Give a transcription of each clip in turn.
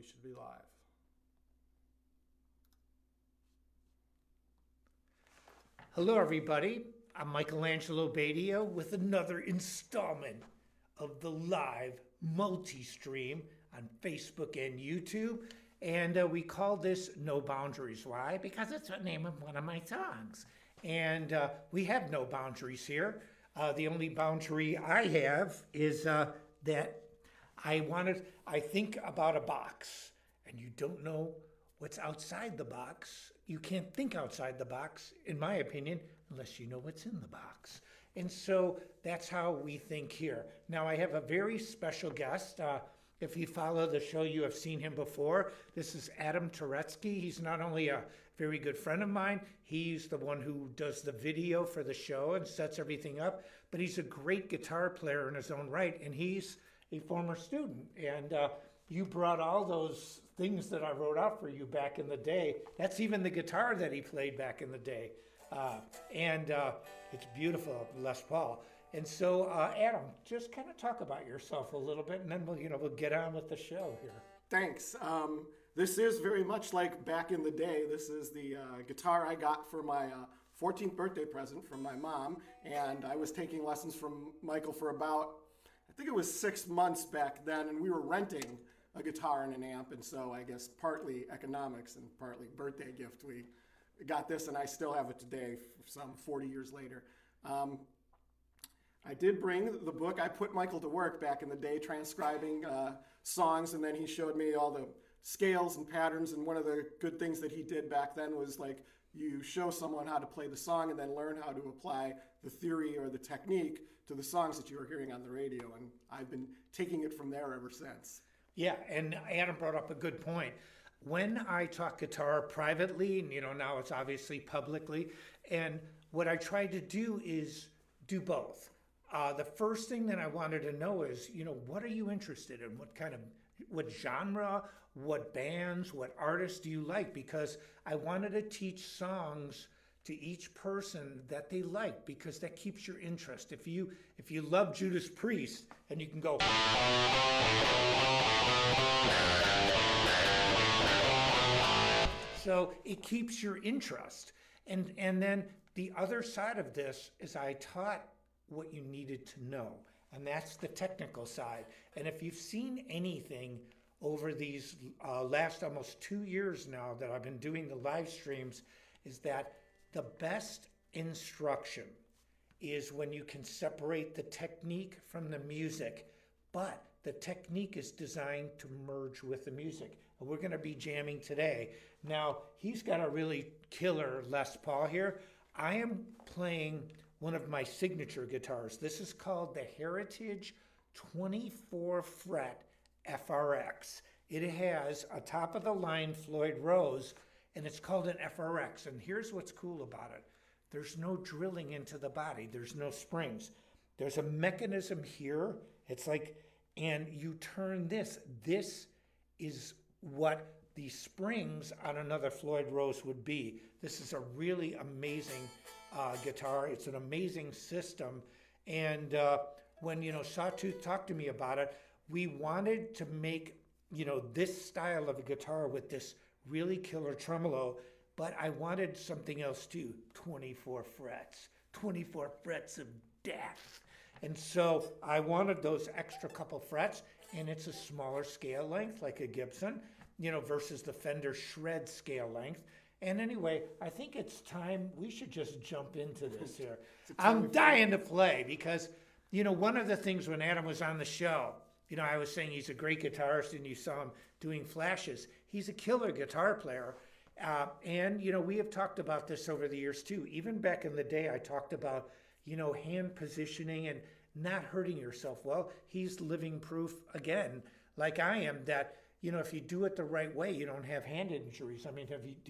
we should be live. Hello, everybody. I'm Michelangelo Badio with another installment of the live multi-stream on Facebook and YouTube. And we call this No Boundaries. Why? Because it's the name of one of my songs. And we have no boundaries here. The only boundary I have is that I think about a box, and you don't know what's outside the box. You can't think outside the box, in my opinion, unless you know what's in the box. And so that's how we think here. Now, I have a very special guest. If you follow the show, you have seen him before. This is Adam Turetsky. He's not only a very good friend of mine, he's the one who does the video for the show and sets everything up, but he's a great guitar player in his own right, and he's a former student. And you brought all those things that I wrote out for you back in the day. That's even the guitar that he played back in the day. And it's beautiful, Les Paul. And so, Adam, just kind of talk about yourself a little bit, and then we'll get on with the show here. Thanks. This is very much like back in the day. This is the guitar I got for my 14th birthday present from my mom, and I was taking lessons from Michael for about, I think it was 6 months back then, and we were renting a guitar and an amp, and so I guess partly economics and partly birthday gift, we got this, and I still have it today, some 40 years later. I did bring the book. I put Michael to work back in the day transcribing songs, and then he showed me all the scales and patterns, and one of the good things that he did back then was like you show someone how to play the song and then learn how to apply the theory or the technique to the songs that you were hearing on the radio, and I've been taking it from there ever since. Yeah, and Adam brought up a good point. When I talk guitar privately, and now it's obviously publicly, and what I try to do is do both. The first thing that I wanted to know is, what are you interested in? What genre, what bands, what artists do you like? Because I wanted to teach songs to each person that they like, because that keeps your interest. If you love Judas Priest, and you can go, so it keeps your interest. And then the other side of this is I taught what you needed to know, and that's the technical side. And if you've seen anything over these last almost 2 years now that I've been doing the live streams, is that the best instruction is when you can separate the technique from the music, but the technique is designed to merge with the music. And we're going to be jamming today. Now, he's got a really killer Les Paul here. I am playing one of my signature guitars. This is called the Heritage 24 fret FRX. It has a top of the line Floyd Rose, and it's called an FRX. And here's what's cool about it. There's no drilling into the body. There's no springs. There's a mechanism here. It's like, and you turn this. This is what the springs on another Floyd Rose would be. This is a really amazing guitar. It's an amazing system. And when, Sawtooth talked to me about it, we wanted to make, this style of a guitar with this really killer tremolo, but I wanted something else too. 24 frets of death. And so I wanted those extra couple frets, and it's a smaller scale length like a Gibson, versus the Fender Shred scale length. And anyway, I think it's time we should just jump into this here. I'm dying to play because, one of the things when Adam was on the show, I was saying he's a great guitarist, and you saw him doing flashes. He's a killer guitar player. And we have talked about this over the years too. Even back in the day, I talked about, hand positioning and not hurting yourself. Well, he's living proof again, like I am, that if you do it the right way, you don't have hand injuries. I mean,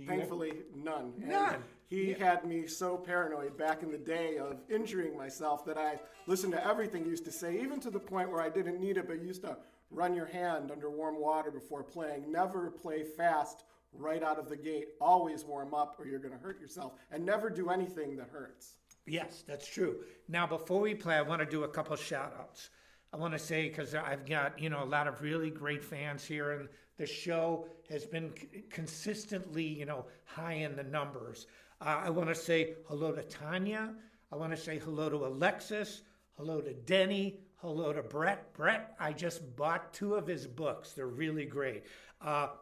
Thankfully, none. None. And he had me so paranoid back in the day of injuring myself that I listened to everything he used to say, even to the point where I didn't need it, but he used to run your hand under warm water before playing. Never play fast right out of the gate. Always warm up or you're going to hurt yourself. And never do anything that hurts. Yes, that's true. Now, before we play, I want to do a couple shout outs. I want to say, because I've got, a lot of really great fans here, and the show has been consistently, high in the numbers. I want to say hello to Tanya. I want to say hello to Alexis. Hello to Denny. Hello to Brett. Brett, I just bought 2 of his books. They're really great.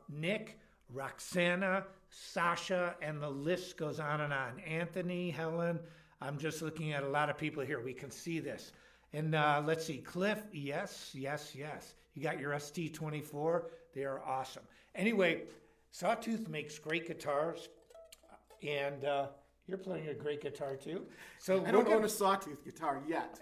Nick, Roxana, Sasha, and the list goes on and on. Anthony, Helen. I'm just looking at a lot of people here. We can see this. And let's see, Cliff, yes. You got your ST24. They are awesome. Anyway, Sawtooth makes great guitars. And you're playing a great guitar too. So I don't own a Sawtooth guitar yet.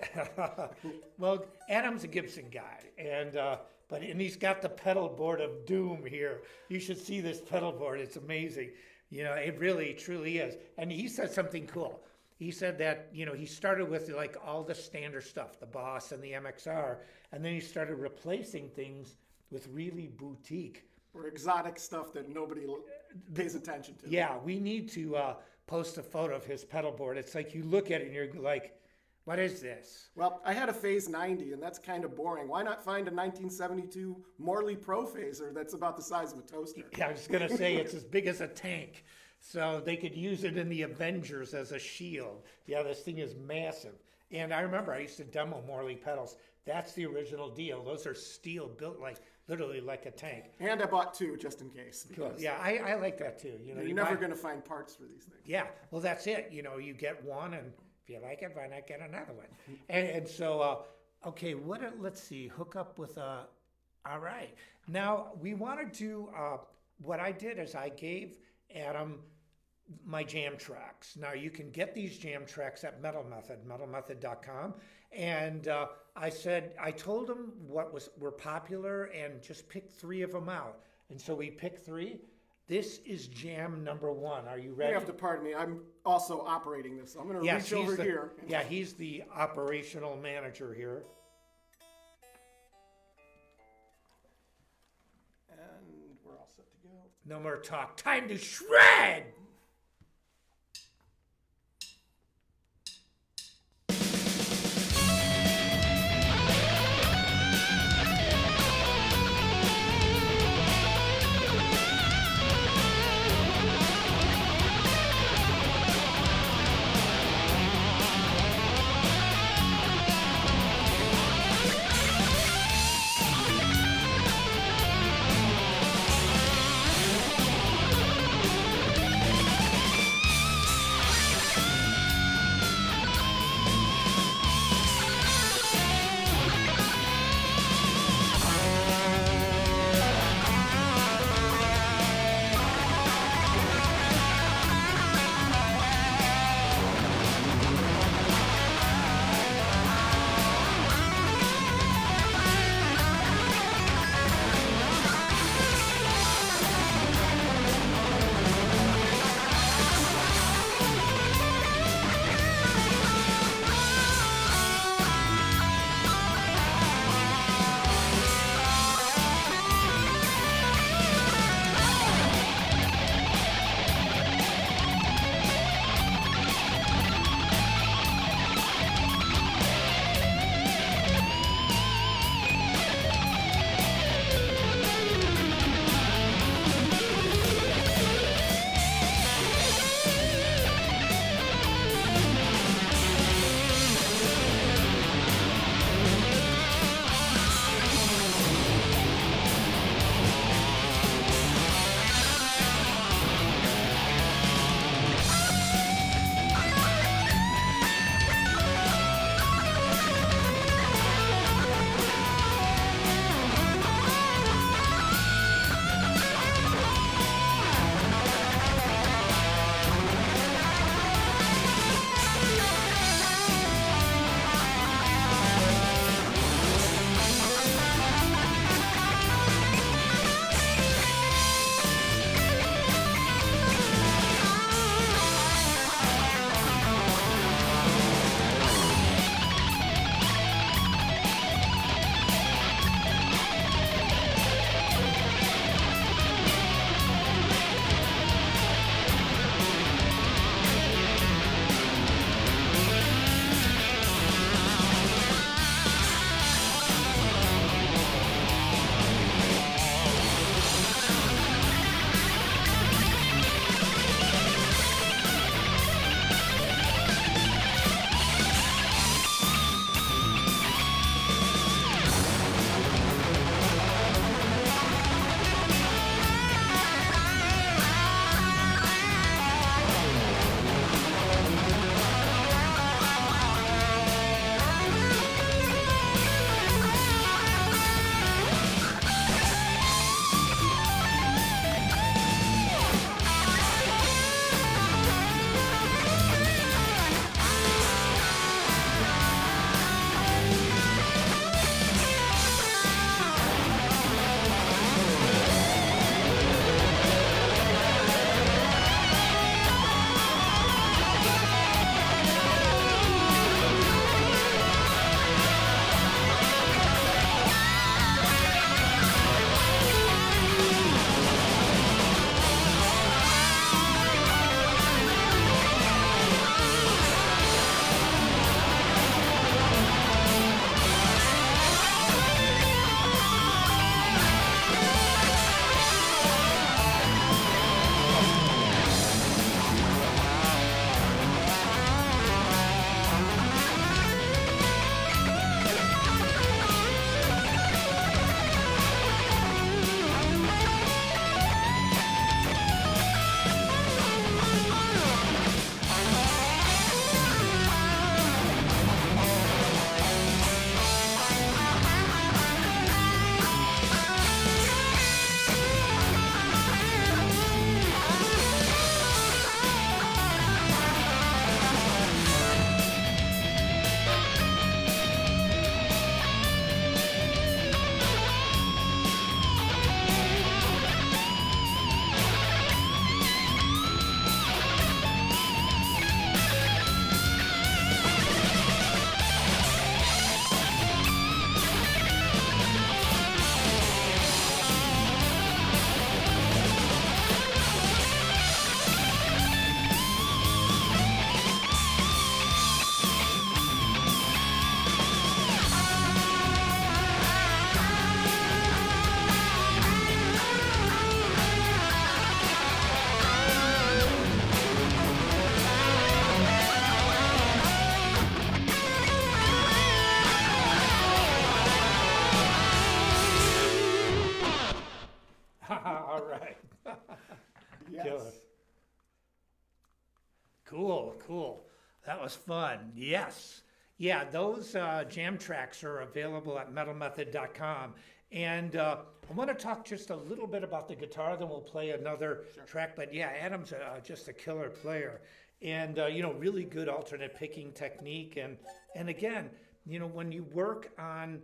Well, Adam's a Gibson guy, and he's got the pedal board of doom here. You should see this pedal board; it's amazing. It really, truly is. And he said something cool. He said that he started with like all the standard stuff, the Boss and the MXR, and then he started replacing things with really boutique or exotic stuff that nobody pays attention to. Yeah, we need to post a photo of his pedal board. It's like you look at it and you're like, what is this? Well, I had a Phase 90, and that's kind of boring. Why not find a 1972 Morley Pro Phaser that's about the size of a toaster? Yeah, I was going to say it's as big as a tank. So they could use it in the Avengers as a shield. Yeah, this thing is massive. And I remember I used to demo Morley pedals. That's the original deal. Those are steel, built like literally like a tank. And I bought 2 just in case. Cool. Yeah, I like that too. You're never going to find parts for these things. Yeah, well, that's it. You get one, and if you like it, why not get another one? And so, okay, let's see, hook up with all right. Now, we want to do, what I did is I gave Adam my jam tracks. Now, you can get these jam tracks at Metal Method, metalmethod.com. And I told him what were popular and just pick 3 of them out. And so we picked 3. This is jam number 1. Are you ready? You have to pardon me. I'm also operating this. I'm going to reach over here. Yeah, he's the operational manager here. And we're all set to go. No more talk. Time to shred! cool. That was fun. Yes. Yeah, those jam tracks are available at metalmethod.com. And I want to talk just a little bit about the guitar, then we'll play another track. But yeah, Adam's just a killer player. And, really good alternate picking technique. And again, when you work on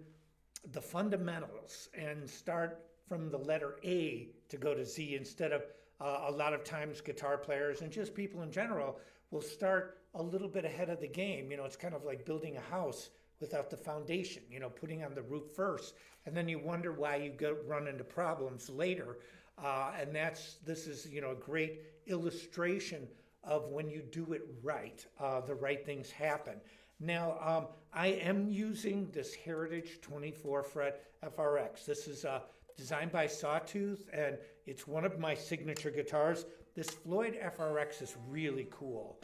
the fundamentals and start from the letter A to go to Z instead of a lot of times guitar players and just people in general will start a little bit ahead of the game. It's kind of like building a house without the foundation, putting on the roof first. And then you wonder why you run into problems later. And this is, a great illustration of when you do it right, the right things happen. Now, I am using this Heritage 24 fret FRX. This is designed by Sawtooth, and it's one of my signature guitars. This Floyd FRX is really cool.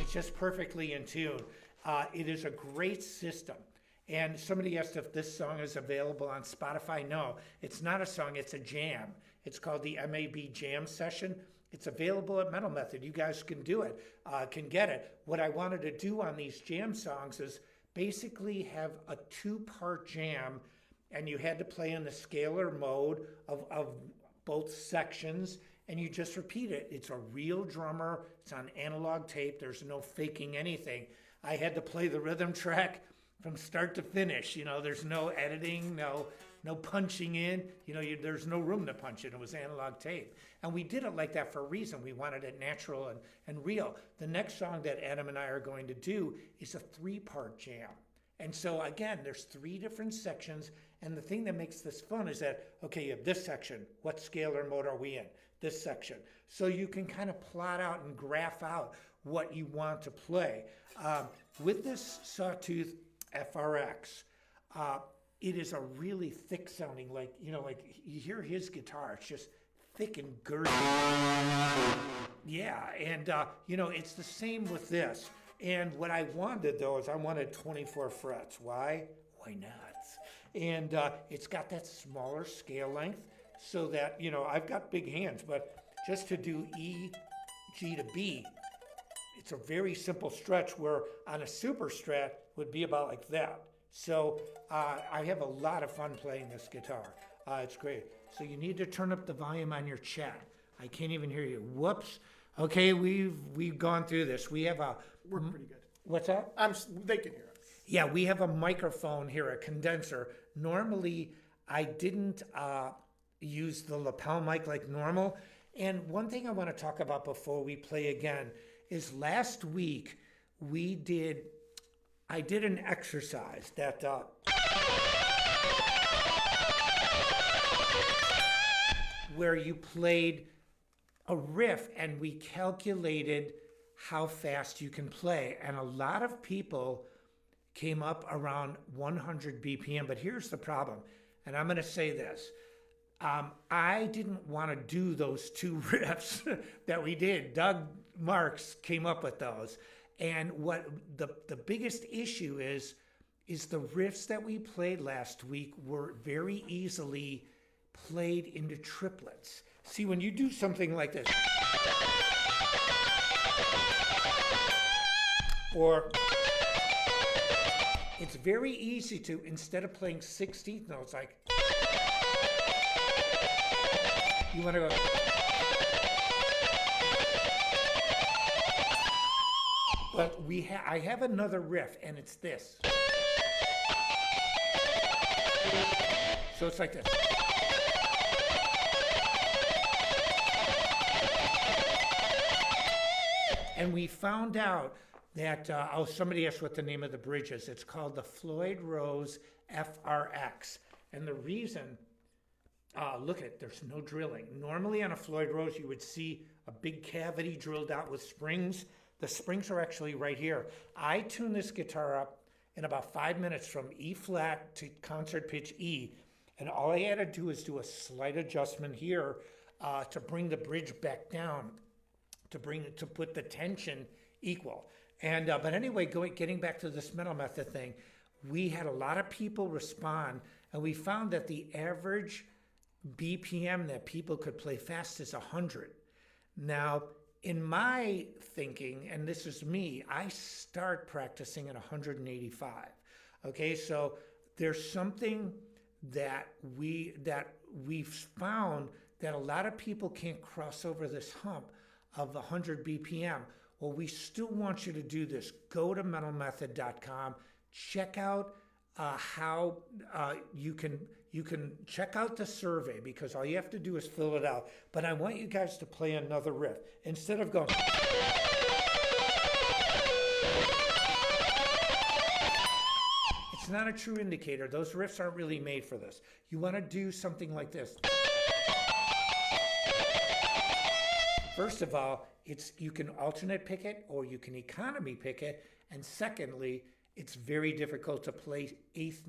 It's just perfectly in tune. It is a great system. And somebody asked if this song is available on Spotify. No, it's not a song, it's a jam. It's called the MAB Jam Session. It's available at Metal Method. You guys can do it, can get it. What I wanted to do on these jam songs is basically have a 2-part jam, and you had to play in the scalar mode of both sections, and you just repeat it. It's a real drummer. It's on analog tape. There's no faking anything. I had to play the rhythm track from start to finish. There's no editing, no punching in. There's no room to punch in. It was analog tape. And we did it like that for a reason. We wanted it natural and real. The next song that Adam and I are going to do is a 3-part jam. And so again, there's 3 different sections. And the thing that makes this fun is that, okay, you have this section. What scalar mode are we in? This section. So you can kind of plot out and graph out what you want to play. With this Sawtooth FRX, it is a really thick sounding, like you hear his guitar, it's just thick and girthy. Yeah, and it's the same with this. And what I wanted though is I wanted 24 frets. Why? Why not? And it's got that smaller scale length so that, I've got big hands, but just to do E, G to B, it's a very simple stretch where on a super strat would be about like that. So I have a lot of fun playing this guitar. It's great. So you need to turn up the volume on your chat. I can't even hear you. Whoops. Okay, we've gone through this. We have a... We're pretty good. What's that? They can hear us. Yeah, we have a microphone here, a condenser. Normally, I didn't use the lapel mic like normal. And one thing I want to talk about before we play again is last week I did an exercise that where you played a riff and we calculated how fast you can play. And a lot of people came up around 100 BPM, but here's the problem. And I'm going to say this. I didn't want to do those 2 riffs that we did. Doug Marks came up with those. And what the biggest issue is the riffs that we played last week were very easily played into triplets. See, when you do something like this, or it's very easy to, instead of playing 16th notes, like, you want to go, but I have another riff, and it's this. So it's like this. And we found out that, somebody asked what the name of the bridge is. It's called the Floyd Rose FRX. And the reason, look at it, there's no drilling. Normally on a Floyd Rose, you would see a big cavity drilled out with springs. The springs are actually right here. I tuned this guitar up in about 5 minutes from E flat to concert pitch E. And all I had to do is do a slight adjustment here to bring the bridge back down, to put the tension equal. And but anyway, getting back to this Metal Method thing, we had a lot of people respond, and we found that the average BPM that people could play fast is 100. Now, in my thinking, and this is me, I start practicing at 185. Okay, so there's something that we've found that a lot of people can't cross over this hump of 100 BPM. Well, we still want you to do this. Go to metalmethod.com, check out how you can check out the survey, because all you have to do is fill it out. But I want you guys to play another riff instead of going. It's not a true indicator. Those riffs aren't really made for this. You want to do something like this. First of all, you can alternate pick it or you can economy pick it. And secondly, it's very difficult to play 16th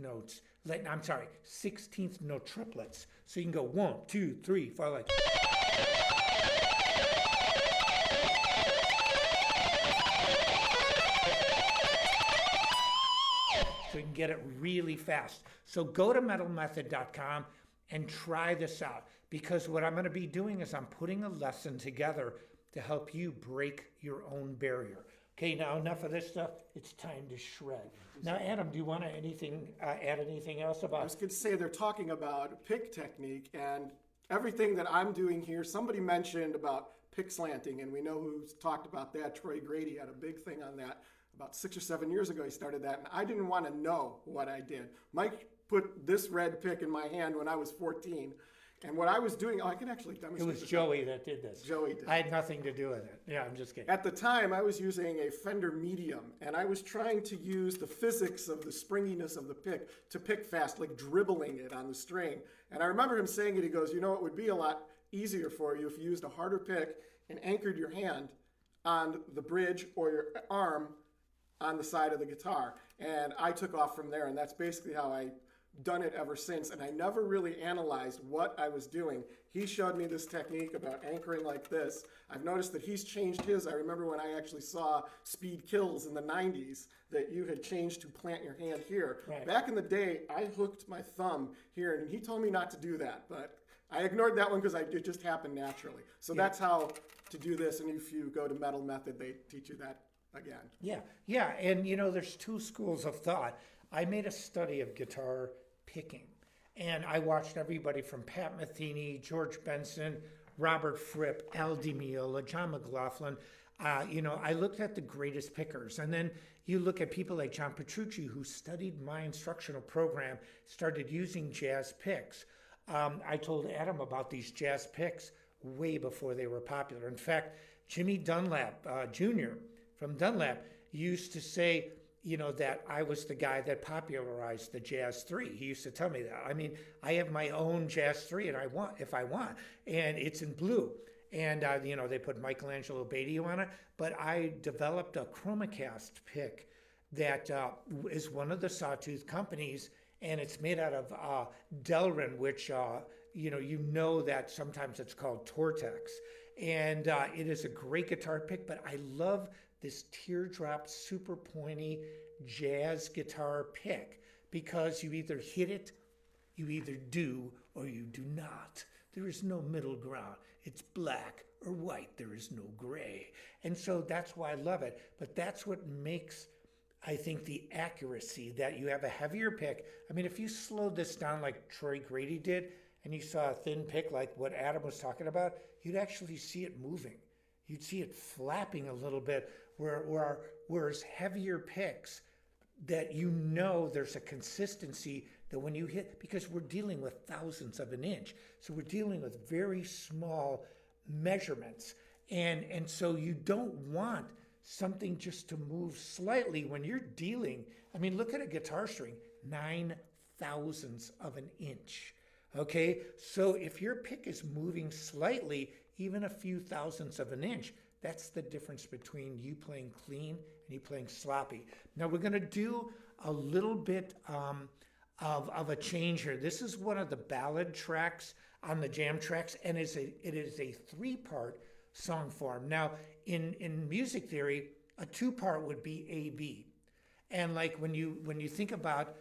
note triplets. So you can go 1, 2, 3, 4, like. So you can get it really fast. So go to metalmethod.com and try this out, because what I'm going to be doing is I'm putting a lesson together to help you break your own barrier. Okay, now enough of this stuff. It's time to shred. Now, Adam, do you want to add anything else about? I was going to say, they're talking about pick technique, and everything that I'm doing here. Somebody mentioned about pick slanting, and we know who's talked about that. Troy Grady had a big thing on that about 6 or 7 years ago. He started that, and I didn't want to know what I did. Mike put this red pick in my hand when I was 14. And what I was doing, I can actually demonstrate. It was Joey that did this. Joey did. I had nothing to do with it. Yeah, I'm just kidding. At the time, I was using a Fender Medium, and I was trying to use the physics of the springiness of the pick to pick fast, like dribbling it on the string. And I remember him saying it, he goes, it would be a lot easier for you if you used a harder pick and anchored your hand on the bridge or your arm on the side of the guitar. And I took off from there, and that's basically how I done it ever since, and I never really analyzed what I was doing. He showed me this technique about anchoring like this. I've noticed that he's changed his. I remember when I actually saw Speed Kills in the 90s that you had changed to plant your hand here. Right. Back in the day, I hooked my thumb here, and he told me not to do that, but I ignored that one because it just happened naturally. So that's how to do this, and if you go to Metal Method, they teach you that again. Yeah, and there's two schools of thought. I made a study of guitar picking, and I watched everybody from Pat Metheny, George Benson, Robert Fripp, Al Di Meola, John McLaughlin. I looked at the greatest pickers, and then you look at people like John Petrucci, who studied my instructional program, started using jazz picks. I told Adam about these jazz picks way before they were popular. In fact, Jimmy Dunlap Jr. from Dunlap used to say, that I was the guy that popularized the Jazz 3. He used to tell me that. I mean, I have my own Jazz 3 and if I want, and it's in blue. And, they put Michelangelo Badio on it, but I developed a ChromaCast pick that is one of the Sawtooth companies, and it's made out of Delrin, which, that sometimes it's called Tortex. And it is a great guitar pick, but I love this teardrop, super pointy jazz guitar pick, because you either hit it, you either do, or you do not. There is no middle ground. It's black or white. There is no gray. And so that's why I love it. But that's what makes, I think, the accuracy, that you have a heavier pick. I mean, if you slowed this down like Troy Grady did, and you saw a thin pick like what Adam was talking about, you'd actually see it moving. You'd see it flapping a little bit, whereas heavier picks, that there's a consistency that when you hit, because we're dealing with thousandths of an inch, so we're dealing with very small measurements, and so you don't want something just to move slightly when you're dealing. I mean, look at a guitar string, 9 thousandths of an inch. Okay, so if your pick is moving slightly, even a few thousandths of an inch, that's the difference between you playing clean and you playing sloppy. Now we're going to do a little bit of a change here. This is one of the ballad tracks on the jam tracks, and it is a 3-part song form. Now in music theory, a 2-part would be A-B. And like when you think about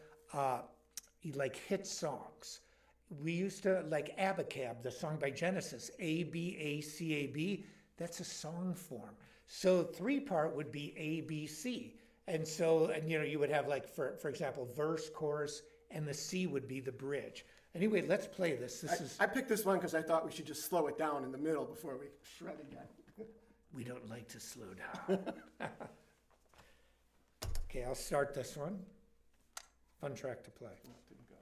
like hit songs, we used to like Abacab, the song by Genesis, ABACAB. That's a song form. So 3-part would be ABC. And so, and you would have like, for example, verse, chorus, and the C would be the bridge. Anyway, let's play this. I picked this one because I thought we should just slow it down in the middle before we shred again. We don't like to slow down. Okay, I'll start this one. Fun track to play. Didn't go.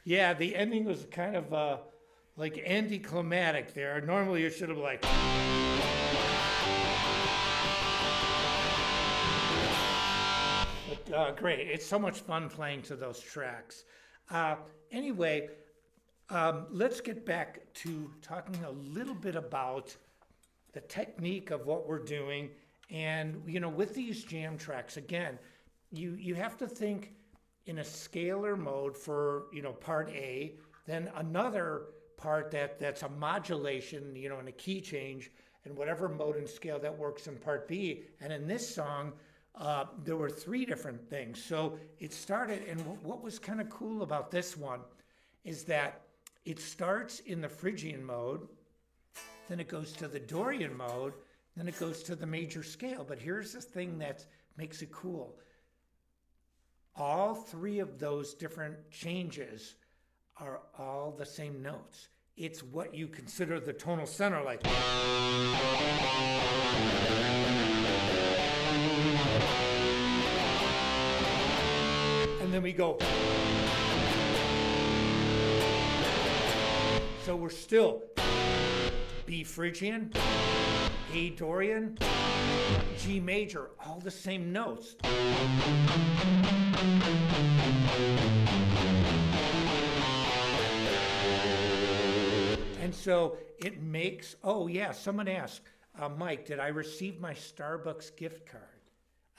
Yeah, the ending was kind of like anticlimactic there. Normally you should have like. But great. It's so much fun playing to those tracks. Anyway, let's get back to talking a little bit about the technique of what we're doing. And, with these jam tracks, again, you have to think in a scalar mode for, part A, then another part that's a modulation, and a key change, and whatever mode and scale that works in part B. And in this song, there were 3 different things. So it started, and what was kind of cool about this one is that it starts in the Phrygian mode, then it goes to the Dorian mode, then it goes to the major scale. But here's the thing that makes it cool. All 3 of those different changes are all the same notes. It's what you consider the tonal center, like. And then we go. So we're still B Phrygian, A Dorian, G major, all the same notes. And so it makes, oh yeah, someone asked, Mike, did I receive my Starbucks gift card?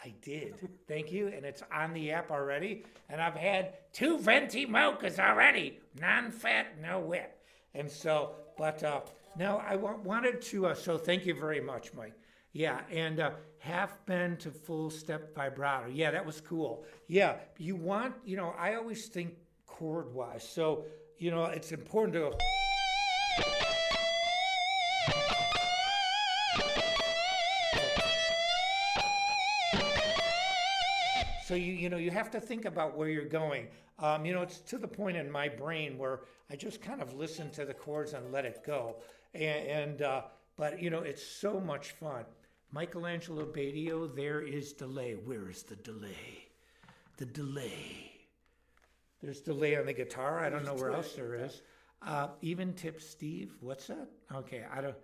I did. Thank you. And it's on the app already. And I've had 2 venti mochas already. Non-fat, no whip. And so, but now I wanted to, so thank you very much, Mike. Yeah, and half bend to full step vibrato. Yeah, that was cool. Yeah, you want, I always think chord-wise. So, it's important to go. So you have to think about where you're going. It's to the point in my brain where I just kind of listen to the chords and let it go. But it's so much fun. Michelangelo Badio, there is delay. Where is the delay? The delay. There's delay on the guitar. I don't know where else there is. Even tip Steve. What's that? Okay, I don't.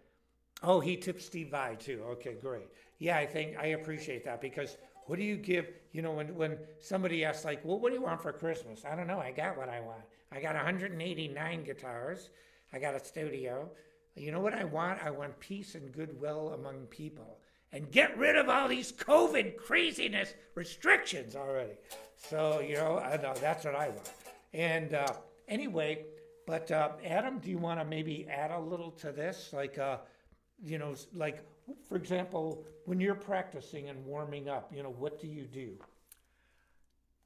Oh, he tipped Steve Vai too. Okay, great. Yeah, I appreciate that because. What do you give, when somebody asks like, well, what do you want for Christmas? I don't know. I got what I want. I got 189 guitars. I got a studio. You know what I want? I want peace and goodwill among people. And get rid of all these COVID craziness restrictions already. So, I know that's what I want. And anyway, but Adam, do you want to maybe add a little to this? Like, like, for example, when you're practicing and warming up, what do you do?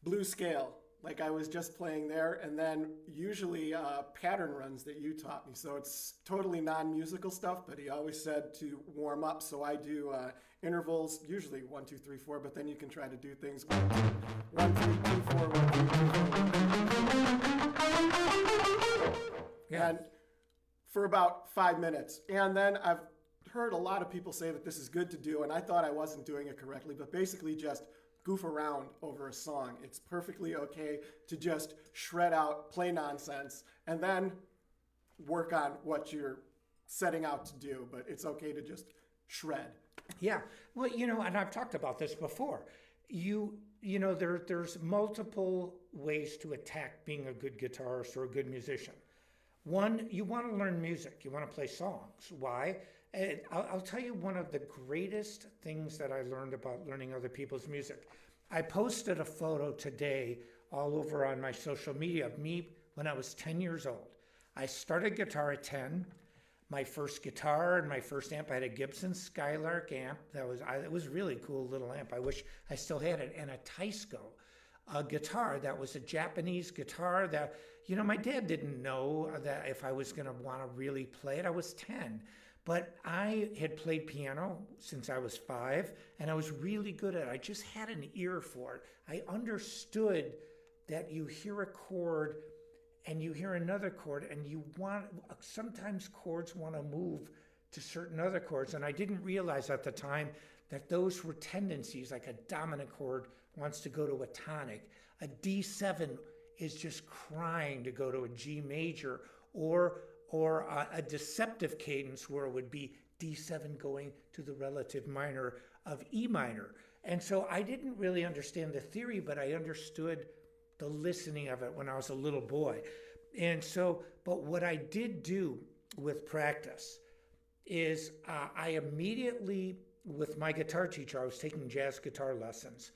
Blues scale, like I was just playing there, and then usually pattern runs that you taught me. So it's totally non-musical stuff, but he always said to warm up. So I do intervals, usually 1, 2, 3, 4, but then you can try to do things 1, 3, 2, 4, 1, 3, 2, 4. Yeah. And for about 5 minutes. And then I've heard a lot of people say that this is good to do, and I thought I wasn't doing it correctly, but basically just goof around over a song. It's perfectly okay to just shred out, play nonsense, and then work on what you're setting out to do, but it's okay to just shred. Yeah, well, and I've talked about this before. There's multiple ways to attack being a good guitarist or a good musician. One, you want to learn music. You want to play songs. Why? I'll tell you one of the greatest things that I learned about learning other people's music. I posted a photo today all over on my social media of me when I was 10 years old. I started guitar at 10. My first guitar and my first amp, I had a Gibson Skylark amp. It was a really cool little amp. I wish I still had it. And a Taisco, a guitar that was a Japanese guitar that, my dad didn't know that if I was going to want to really play it. I was 10. But I had played piano since I was 5, and I was really good at it. I just had an ear for it. I understood that you hear a chord and you hear another chord, and sometimes chords want to move to certain other chords. And I didn't realize at the time that those were tendencies, like a dominant chord wants to go to a tonic. A D7 is just crying to go to a G major, or a deceptive cadence where it would be D7 going to the relative minor of E minor. And so I didn't really understand the theory, but I understood the listening of it when I was a little boy. And so, but what I did do with practice is I immediately, with my guitar teacher, I was taking jazz guitar lessons.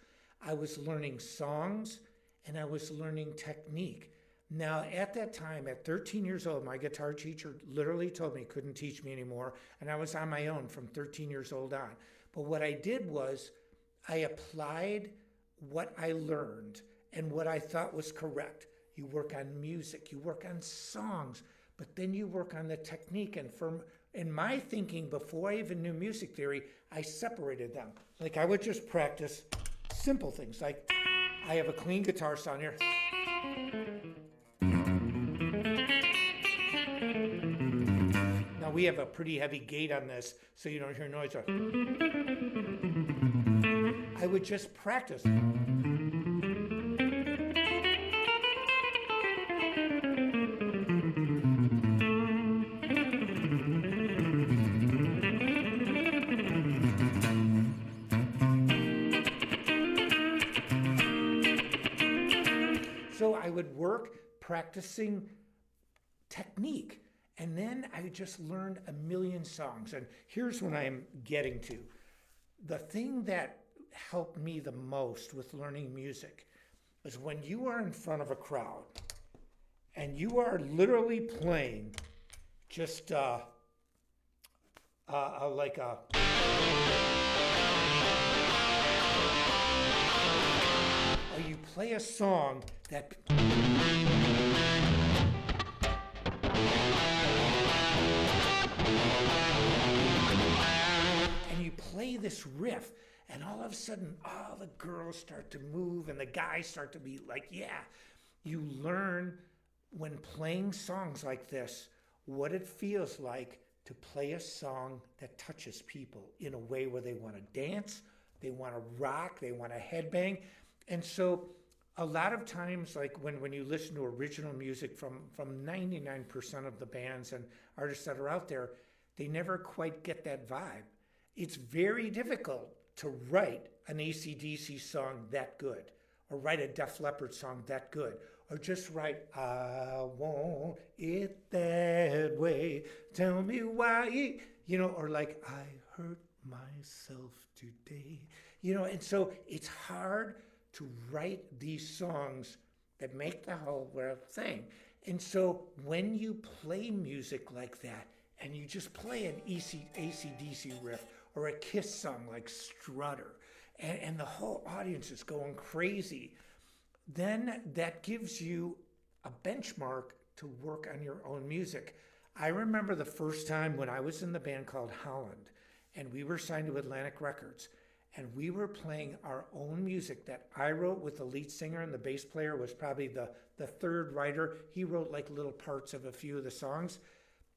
I was learning songs and I was learning technique. Now, at that time, at 13 years old, my guitar teacher literally told me he couldn't teach me anymore, and I was on my own from 13 years old on. But what I did was I applied what I learned and what I thought was correct. You work on music, you work on songs, but then you work on the technique. And in my thinking, before I even knew music theory, I separated them. Like I would just practice simple things, like I have a clean guitar sound here. Now we have a pretty heavy gate on this, so you don't hear noise. I would just practice. So I would work practicing technique, and then I just learned a million songs. And here's what I'm getting to. The thing that helped me the most with learning music is when you are in front of a crowd and you are literally playing just like a... or you play a song that... and you play this riff, and all of a sudden, all the girls start to move and the guys start to be like, yeah. You learn when playing songs like this, what it feels like to play a song that touches people in a way where they want to dance, they want to rock, they want to headbang. And so a lot of times, like when you listen to original music from 99% of the bands and artists that are out there, they never quite get that vibe. It's very difficult to write an AC/DC song that good, or write a Def Leppard song that good, or just write, I want it that way, tell me why, or like, I hurt myself today, and so it's hard to write these songs that make the whole world sing. And so when you play music like that, and you just play an AC/DC riff, or a Kiss song like Strutter, and the whole audience is going crazy, then that gives you a benchmark to work on your own music. I remember the first time when I was in the band called Holland, and we were signed to Atlantic Records, and we were playing our own music that I wrote with the lead singer, and the bass player was probably the third writer. He wrote like little parts of a few of the songs,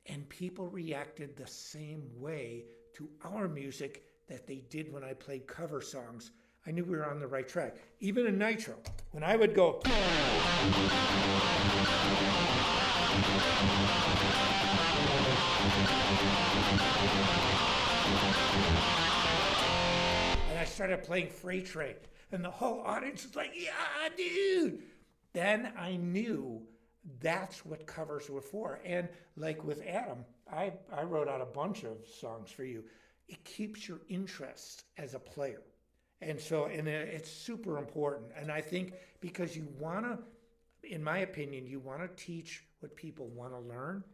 and people reacted the same way to our music that they did when I played cover songs. I knew we were on the right track. Even in Nitro, when I would go... and I started playing Freight Train, and the whole audience was like, yeah, dude! Then I knew that's what covers were for. And like with Adam, I wrote out a bunch of songs for you. It keeps your interest as a player. And so, and it's super important. And I think because you want to, in my opinion, you want to teach what people want to learn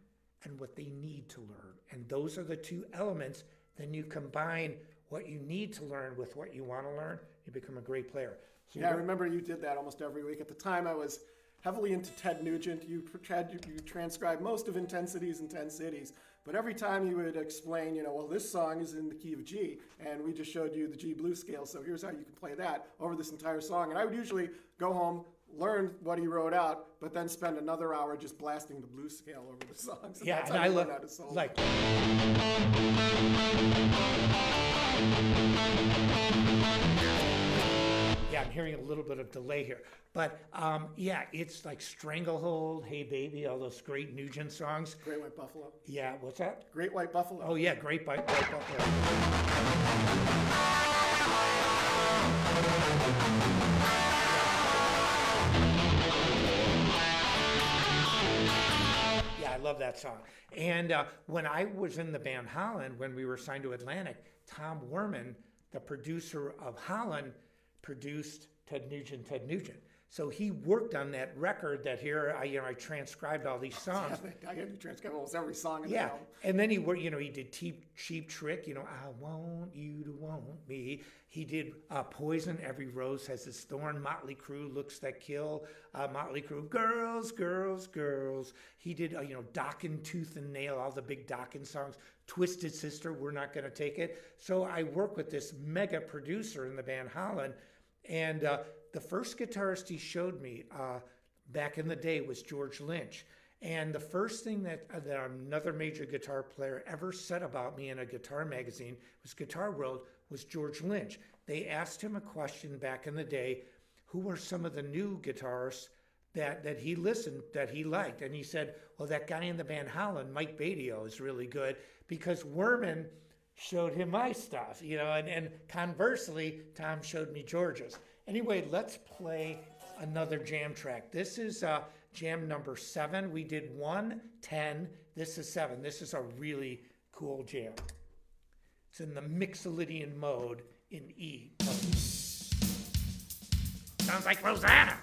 and what they need to learn. And those are the two elements. Then you combine what you need to learn with what you want to learn, you become a great player. So yeah, I remember you did that almost every week. At the time, I was heavily into Ted Nugent. You transcribed most of Intensities in 10 Cities, but every time you would explain, well, this song is in the key of G, and we just showed you the G blues scale, so here's how you can play that over this entire song. And I would usually go home, learn what he wrote out, but then spend another hour just blasting the blues scale over the songs. So yeah, and I love like. Yeah, Yeah, I'm hearing a little bit of delay here. But yeah, it's like Stranglehold, Hey Baby, all those great Nugent songs. Great White Buffalo. Yeah, what's that? Great White Buffalo. Oh yeah, Great White Buffalo. Yeah, I love that song. And when I was in the band Holland, when we were signed to Atlantic, Tom Werman, the producer of Holland, produced Ted Nugent, Ted Nugent. So he worked on that record that here I transcribed all these songs. I had to transcribe almost every song in the Yeah, album. and then he worked. He did Cheap Trick. I want you to want me. He did Poison. Every rose has its thorn. Motley Crue, Looks That Kill. Motley Crue, Girls, Girls, Girls. He did Dokken, Tooth and Nail. All the big Dokken songs. Twisted Sister, We're Not Gonna Take It. So I work with this mega producer in the band Holland, and the first guitarist he showed me back in the day was George Lynch. And the first thing that another major guitar player ever said about me in a guitar magazine, was Guitar World, was George Lynch. They asked him a question back in the day, who were some of the new guitarists that he listened, that he liked? And he said, well, that guy in the band Holland, Mike Badio, is really good, because Werman showed him my stuff, and conversely, Tom showed me George's. Anyway, let's play another jam track. This is jam number 7. We did 1, 10. This is 7. This is a really cool jam. It's in the Mixolydian mode in E. Sounds like Rosanna.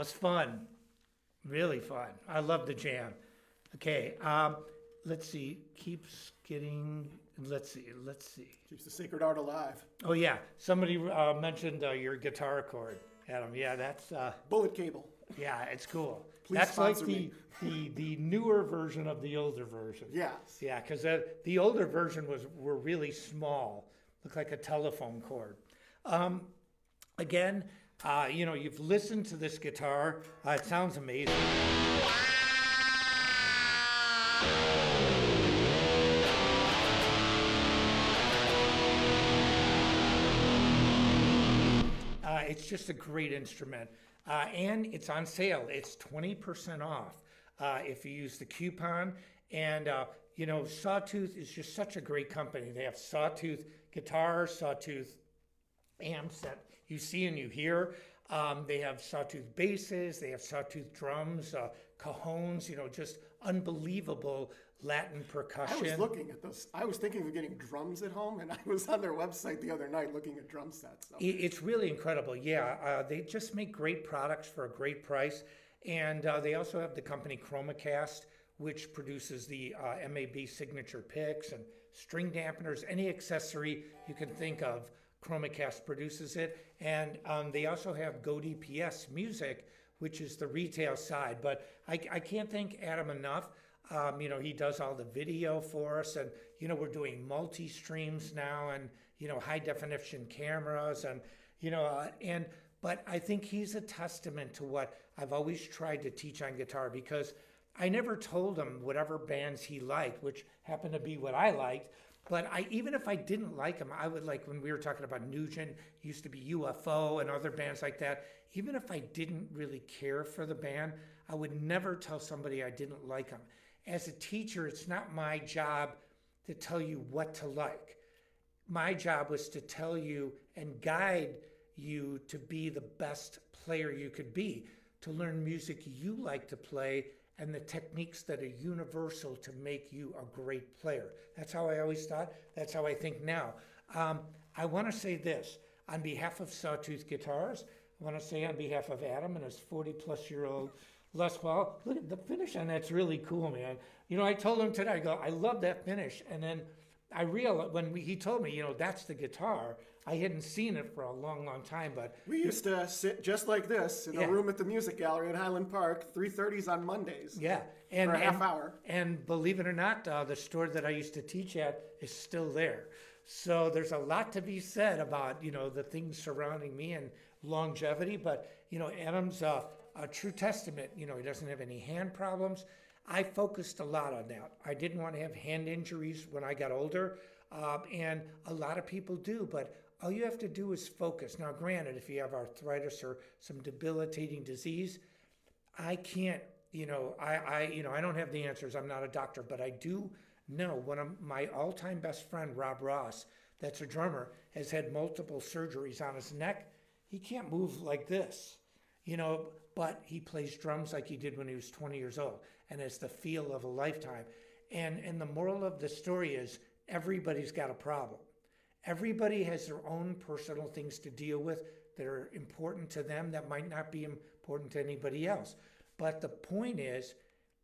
was fun. Really fun. I love the jam. Okay, let's see. Keeps getting. Let's see. Keeps the sacred art alive. Oh yeah, somebody mentioned your guitar chord, Adam. Yeah, that's Bullet cable. yeah, it's cool. Please That's like sponsor me. the newer version of the older version. Yes. Yeah, because the older version were really small, looked like a telephone cord. Again, you've listened to this guitar. It sounds amazing. It's just a great instrument. And it's on sale. It's 20% off if you use the coupon. And, Sawtooth is just such a great company. They have Sawtooth guitars, Sawtooth amps that you see and you hear. They have Sawtooth basses, they have Sawtooth drums, cajones, just unbelievable Latin I percussion. was looking at those. I was thinking of getting drums at home, and I was on their website the other night looking at drum sets. So. It's really incredible. Yeah, they just make great products for a great price. And they also have the company Chromacast, which produces the MAB signature picks and string dampeners, any accessory you can think of. Chromacast produces it. And they also have GoDPS Music, which is the retail side. But I can't thank Adam enough. He does all the video for us, and we're doing multi-streams now, and high definition cameras, and but I think he's a testament to what I've always tried to teach on guitar, because I never told him whatever bands he liked, which happened to be what I liked. But even if I didn't like him, I would, like when we were talking about Nugent, used to be UFO and other bands like that. Even if I didn't really care for the band, I would never tell somebody I didn't like them. As a teacher, it's not my job to tell you what to like. My job was to tell you and guide you to be the best player you could be, to learn music you like to play and the techniques that are universal to make you a great player. That's how I always thought. That's how I think now. I want to say this on behalf of Sawtooth Guitars. I want to say on behalf of Adam and his 40-plus-year-old Les Paul, look at the finish on that's really cool, man. I told him today, I go, I love that finish. And then I realized when he told me, that's the guitar, I hadn't seen it for a long, long time. But We used to sit just like this in Yeah. a room at the Music Gallery at Highland Park, 3:30s on Mondays. yeah, and For a half hour. And believe it or not, the store that I used to teach at is still there. So there's a lot to be said about the things surrounding me and longevity. But Adam's a true testament. He doesn't have any hand problems. I focused a lot on that. I didn't want to have hand injuries when I got older, and a lot of people do. But all you have to do is focus. Now, granted, if you have arthritis or some debilitating disease, I can't. I don't have the answers. I'm not a doctor, but I do know one of my all-time best friend, Rob Ross, that's a drummer, has had multiple surgeries on his neck. He can't move like this, but he plays drums like he did when he was 20 years old and has the feel of a lifetime. And the moral of the story is everybody's got a problem. Everybody has their own personal things to deal with that are important to them that might not be important to anybody else. But the point is,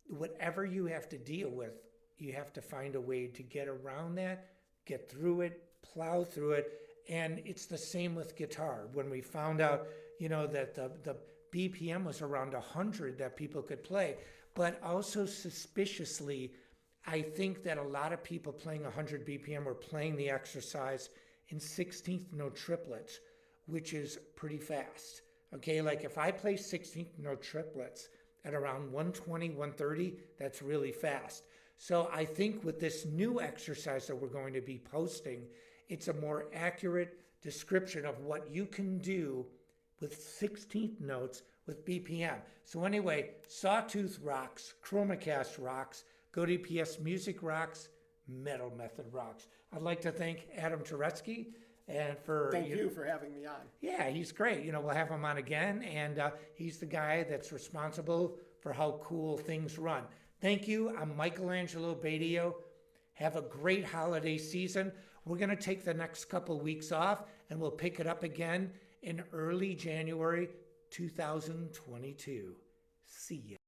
whatever you have to deal with, you have to find a way to get around that, get through it, plow through it. And it's the same with guitar. When we found out, that the BPM was around 100 that people could play, but also suspiciously, I think that a lot of people playing 100 BPM were playing the exercise in 16th note triplets, which is pretty fast. Okay, like if I play 16th note triplets at around 120, 130, that's really fast. So I think with this new exercise that we're going to be posting, it's a more accurate description of what you can do with 16th notes with BPM. So anyway, Sawtooth rocks, Chromacast rocks, GoDPS Music rocks, Metal Method rocks. I'd like to thank Adam Turetsky and for Thank you for having me on. Yeah, he's great. We'll have him on again, and he's the guy that's responsible for how cool things run. Thank you. I'm Michelangelo Badio. Have a great holiday season. We're going to take the next couple weeks off, and we'll pick it up again in early January 2022. See ya.